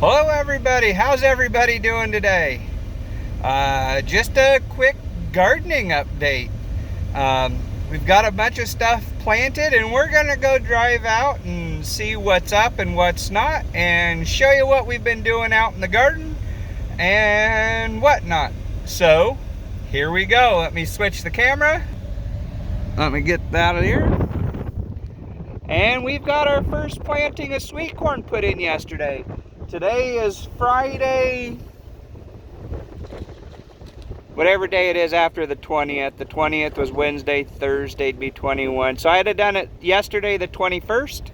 Hello everybody, how's everybody doing today? Just a quick gardening update. We've got a bunch of stuff planted and we're gonna go drive out and see what's up and what's not and show you what we've been doing out in the garden and whatnot. So here we go. Let me switch the camera. Let me get that out of here. And we've got our first planting of sweet corn put in yesterday. Today is Friday, whatever day it is after the 20th. The 20th was Wednesday, Thursday'd be 21. So I had done it yesterday, the 21st.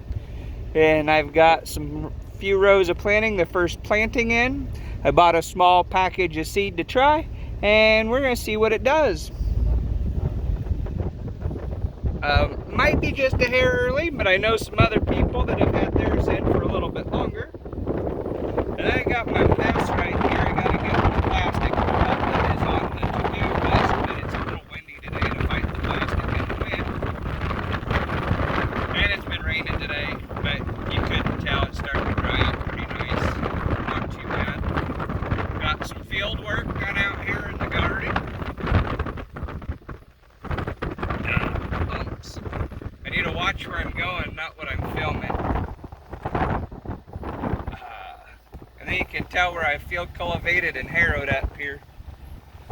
And I've got some few rows of planting, the first planting in. I bought a small package of seed to try, and we're gonna see what it does. Might be just a hair early, but I know some other people that have had theirs in for a little bit longer. And I got my mess right here. I gotta get the plastic that is on the to-do list, but it's a little windy today to fight the plastic in the wind. And it's been raining today, but you couldn't tell it's starting to dry out pretty nice. Not too bad. Got some field work done out here in the garden. Oops. I need to watch where I'm going, not what I'm filming. And then you can tell where I feel cultivated and harrowed up here.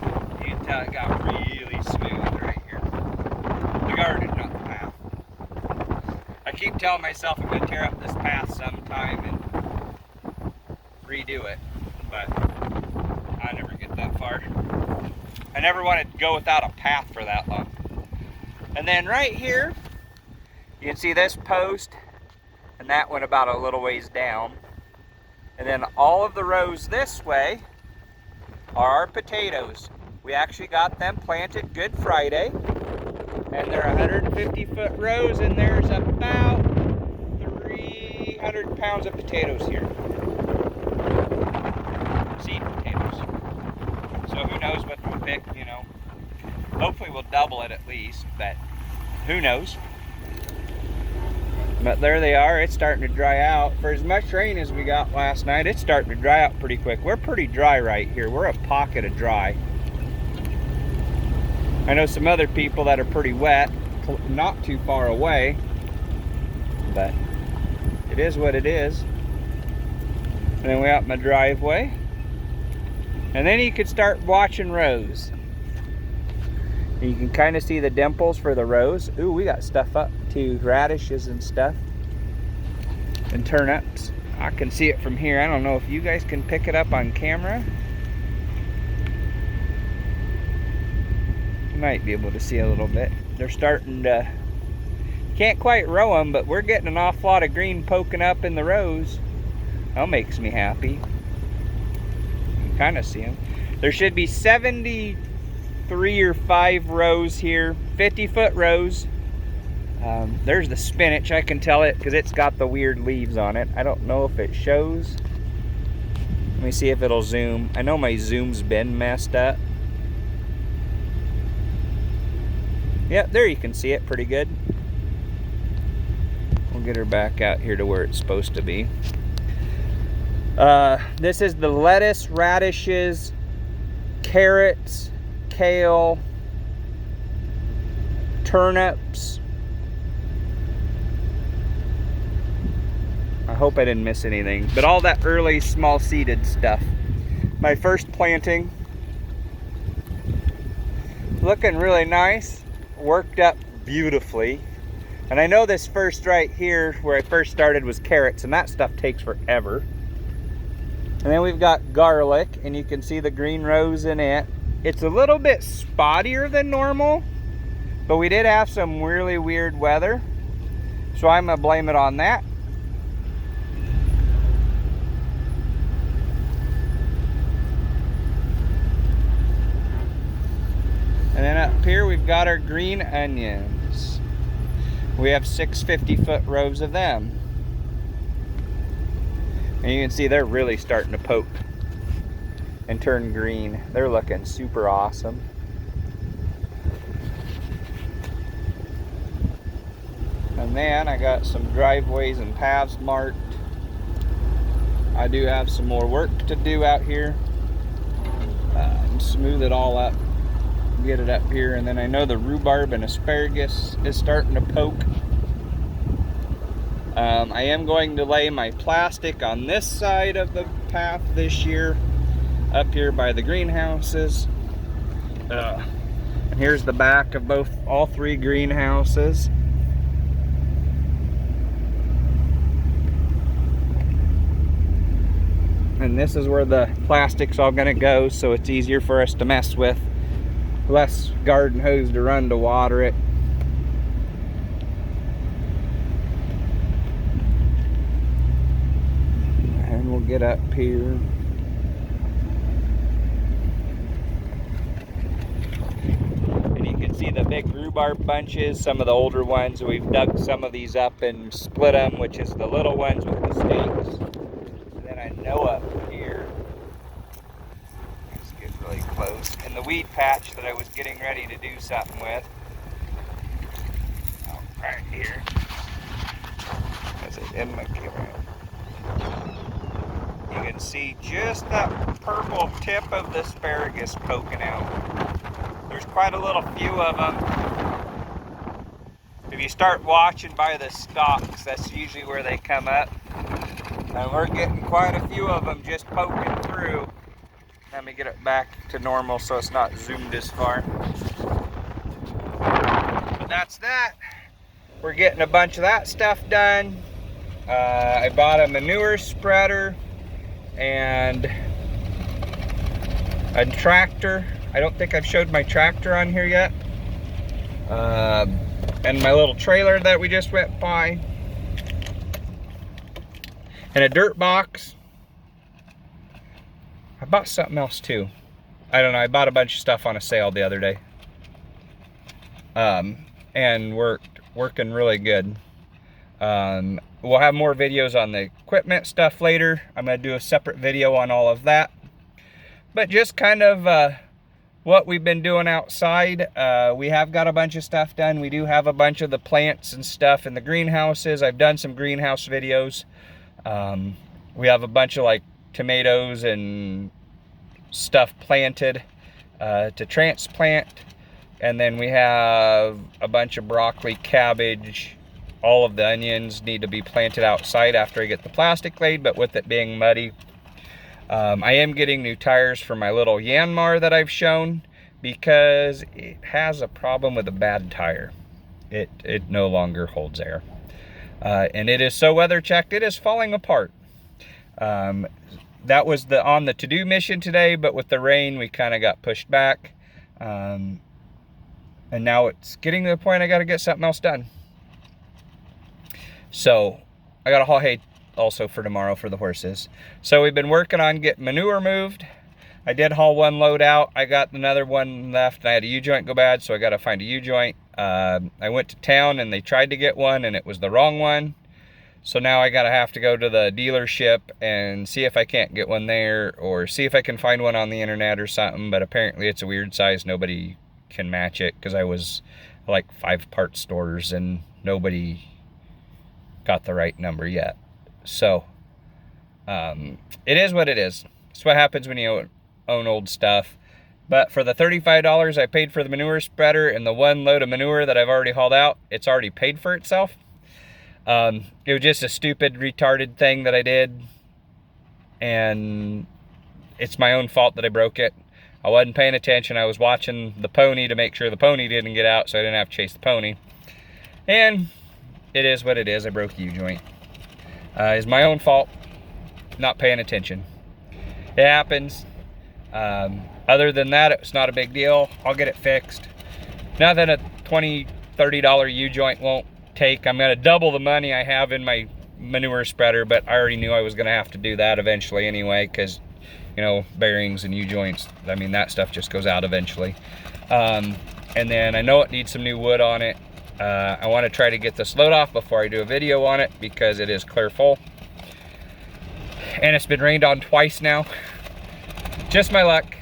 You can tell it got really smooth right here. The garden, not the path. I keep telling myself I'm going to tear up this path sometime and redo it, but I never get that far. I never wanted to go without a path for that long. And then right here, you can see this post and that one about a little ways down. And then all of the rows this way are our potatoes. We actually got them planted Good Friday. And they're 150-foot rows, and there's about 300 pounds of potatoes here. Seed potatoes. So who knows what we'll pick, you know. Hopefully we'll double it at least, but who knows. But there they are. It's starting to dry out. For as much rain as we got last night, it's starting to dry out pretty quick. We're pretty dry right here. We're a pocket of dry. I know some other people that are pretty wet, not too far away, but it is what it is. And then we out my driveway. And then you could start watching rows. And you can kind of see the dimples for the rows. Ooh, we got stuff up too, radishes and stuff, and turnips. I can see it from here. I don't know if you guys can pick it up on camera. You might be able to see a little bit. They're starting to, can't quite row them, but we're getting an awful lot of green poking up in the rows. That makes me happy. You can kind of see them. There should be 73 or 5 rows here, 50-foot rows. There's the spinach. I can tell it because it's got the weird leaves on it. I don't know if it shows. Let me see if it'll zoom. I know my zoom's been messed up. Yeah, there you can see it pretty good. We'll get her back out here to where it's supposed to be. This is the lettuce, radishes, carrots, kale, turnips. I hope I didn't miss anything, but all that early small seeded stuff. My first planting, looking really nice, worked up beautifully. And I know this first right here where I first started was carrots, and that stuff takes forever. And then we've got garlic, and you can see the green rows in it. It's a little bit spottier than normal, but we did have some really weird weather, so I'm gonna blame it on that. And then up here we've got our green onions. We have 6 50-foot rows of them. And you can see they're really starting to poke and turn green. They're looking super awesome. And then I got some driveways and paths marked. I do have some more work to do out here. Smooth it all up, get it up here, and then I know the rhubarb and asparagus is starting to poke. I am going to lay my plastic on this side of the path this year, up here by the greenhouses. And here's the back of all three greenhouses. And this is where the plastic's all gonna go, so it's easier for us to mess with. Less garden hose to run to water it. And we'll get up here. And you can see the big rhubarb bunches, some of the older ones. We've dug some of these up and split them, which is the little ones with the stakes. I know up here, let's get really close, and the weed patch that I was getting ready to do something with, right here, is it in my camera? You can see just that purple tip of the asparagus poking out. There's quite a little few of them. If you start watching by the stalks, that's usually where they come up. And we're getting quite a few of them just poking through. Let me get it back to normal so it's not zoomed as far. But that's that. We're getting a bunch of that stuff done. I bought a manure spreader and a tractor. I don't think I've showed my tractor on here yet. And my little trailer that we just went by. And a dirt box. I bought something else too. I don't know, I bought a bunch of stuff on a sale the other day. And working really good. We'll have more videos on the equipment stuff later. I'm gonna do a separate video on all of that. But just kind of what we've been doing outside. We have got a bunch of stuff done. We do have a bunch of the plants and stuff in the greenhouses. I've done some greenhouse videos. We have a bunch of like tomatoes and stuff planted to transplant, and then we have a bunch of broccoli, cabbage. All of the onions need to be planted outside after I get the plastic laid, but with it being muddy, I am getting new tires for my little Yanmar that I've shown, because it has a problem with a bad tire. It no longer holds air. And it is so weather checked, it is falling apart. That was on the to-do mission today, but with the rain, we kind of got pushed back. And now it's getting to the point I got to get something else done. So I got to haul hay also for tomorrow for the horses. So we've been working on getting manure moved. I did haul one load out. I got another one left, and I had a U-joint go bad, so I got to find a U-joint. I went to town and they tried to get one and it was the wrong one. So now I have to go to the dealership and see if I can't get one there, or see if I can find one on the internet or something. But apparently it's a weird size. Nobody can match it, because I was like 5 part stores and nobody got the right number yet. So it is what it is. It's what happens when you own old stuff. But for the $35 I paid for the manure spreader and the one load of manure that I've already hauled out, it's already paid for itself. It was just a stupid, retarded thing that I did. And it's my own fault that I broke it. I wasn't paying attention. I was watching the pony to make sure the pony didn't get out, so I didn't have to chase the pony. And it is what it is. I broke a U-joint. It's my own fault, not paying attention. It happens. Other than that, it's not a big deal. I'll get it fixed. Not that a $20, $30 U-joint won't take. I'm going to double the money I have in my manure spreader, but I already knew I was going to have to do that eventually anyway, because, you know, bearings and U-joints, I mean, that stuff just goes out eventually. And then I know it needs some new wood on it. I want to try to get this load off before I do a video on it, because it is clear full. And it's been rained on twice now. Just my luck.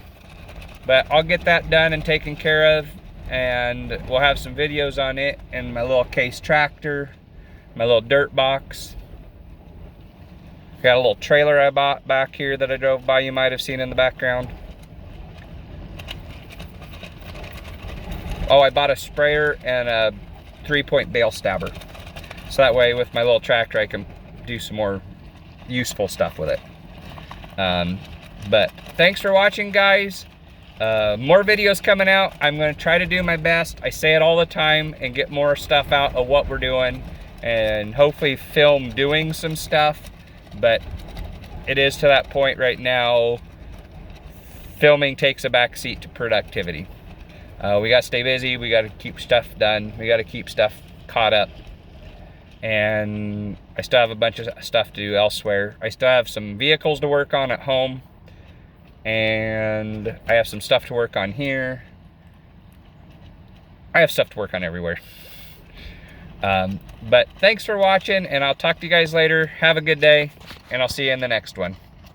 But I'll get that done and taken care of, and we'll have some videos on it, and my little case tractor, my little dirt box. Got a little trailer I bought back here that I drove by, you might have seen in the background. Oh, I bought a sprayer and a 3-point bale stabber. So that way with my little tractor I can do some more useful stuff with it. But thanks for watching, guys. More videos coming out. I'm going to try to do my best. I say it all the time, and get more stuff out of what we're doing, and hopefully film doing some stuff. But it is to that point right now, filming takes a back seat to productivity. We got to stay busy. We got to keep stuff done. We got to keep stuff caught up. And I still have a bunch of stuff to do elsewhere. I still have some vehicles to work on at home. And I have some stuff to work on here. I have stuff to work on everywhere. But thanks for watching, and I'll talk to you guys later. Have a good day, and I'll see you in the next one.